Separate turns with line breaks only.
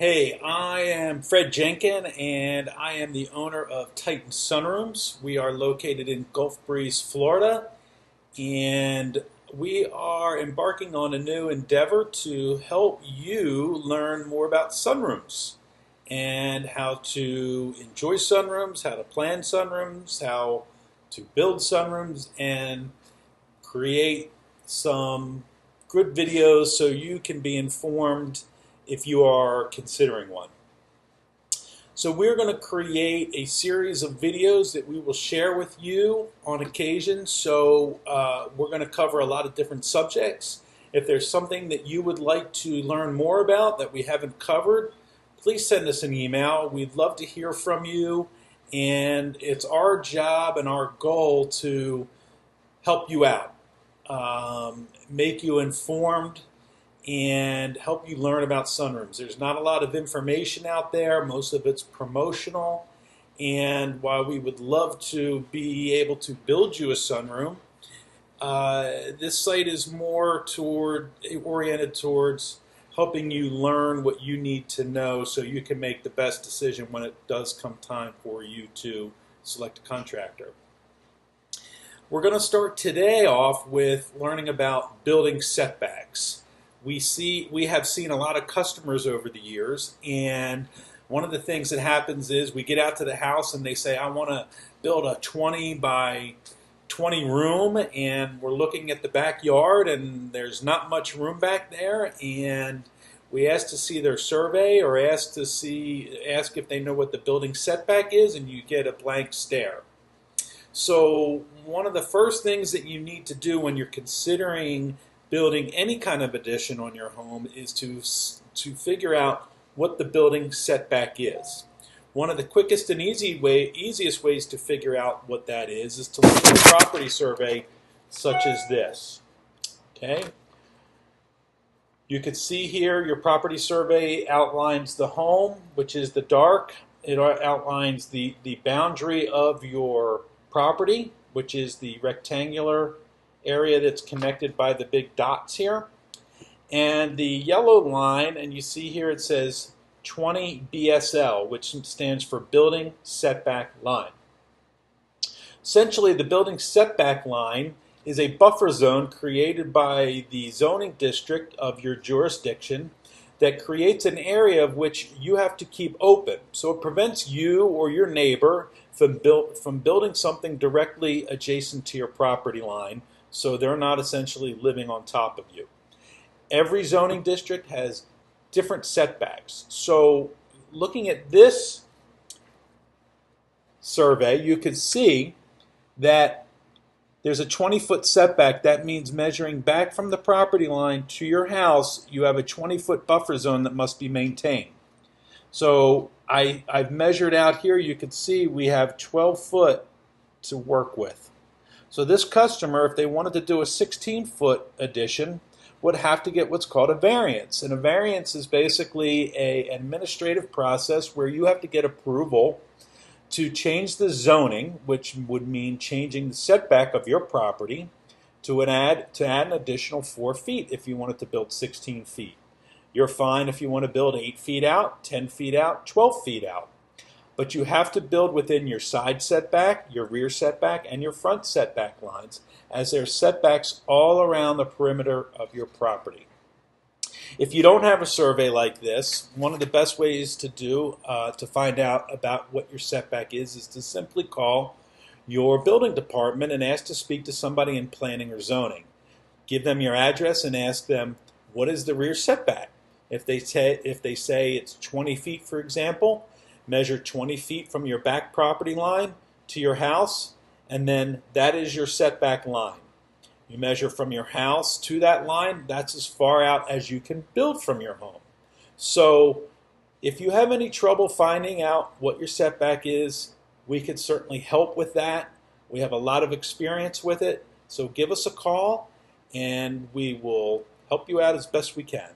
Hey, I am Fred Jenkin, and I am the owner of Titan Sunrooms. We are located in Gulfbreeze, Florida, and we are embarking on a new endeavor to help you learn more about sunrooms and how to enjoy sunrooms, how to plan sunrooms, how to build sunrooms, and create some good videos so you can be informed if you are considering one. So we're going to create a series of videos that we will share with you on occasion. So we're going to cover a lot of different subjects. If there's something that you would like to learn more about that we haven't covered, please send us an email. We'd love to hear from you, and it's our job and our goal to help you out, make you informed, and help you learn about sunrooms. There's not a lot of information out there. Most of it's promotional. And while we would love to be able to build you a sunroom, this site is more oriented towards helping you learn what you need to know so you can make the best decision when it does come time for you to select a contractor. We're going to start today off with learning about building setbacks. We have seen a lot of customers over the years, and one of the things that happens is we get out to the house and they say, I want to build a 20 by 20 room, and we're looking at the backyard and there's not much room back there, and we ask to see their survey or ask if they know what the building setback is, and you get a blank stare. So one of the first things that you need to do when you're considering building any kind of addition on your home is to figure out what the building setback is. One of the quickest and easiest ways to figure out what that is to look at a property survey such as this. Okay? You can see here your property survey outlines the home, which is the dark. It outlines the boundary of your property, which is the rectangular area that's connected by the big dots here. And the yellow line, and you see here it says 20 BSL, which stands for Building Setback Line. Essentially, the building setback line is a buffer zone created by the zoning district of your jurisdiction that creates an area of which you have to keep open. So it prevents you or your neighbor from building something directly adjacent to your property line, so they're not essentially living on top of you. Every zoning district has different setbacks. So looking at this survey, you can see that there's a 20-foot setback. That means measuring back from the property line to your house, you have a 20-foot buffer zone that must be maintained. So I've measured out here, you can see we have 12 foot to work with. So this customer, if they wanted to do a 16-foot addition, would have to get what's called a variance. And a variance is basically an administrative process where you have to get approval to change the zoning, which would mean changing the setback of your property to add an additional 4 feet if you wanted to build 16 feet. You're fine if you want to build 8 feet out, 10 feet out, 12 feet out. But you have to build within your side setback, your rear setback, and your front setback lines, as there's setbacks all around the perimeter of your property. If you don't have a survey like this, one of the best ways to to find out about what your setback is to simply call your building department and ask to speak to somebody in planning or zoning. Give them your address and ask them, what is the rear setback? If they say it's 20 feet, for example, measure 20 feet from your back property line to your house, and then that is your setback line. You measure from your house to that line, that's as far out as you can build from your home. So if you have any trouble finding out what your setback is, we can certainly help with that. We have a lot of experience with it, so give us a call and we will help you out as best we can.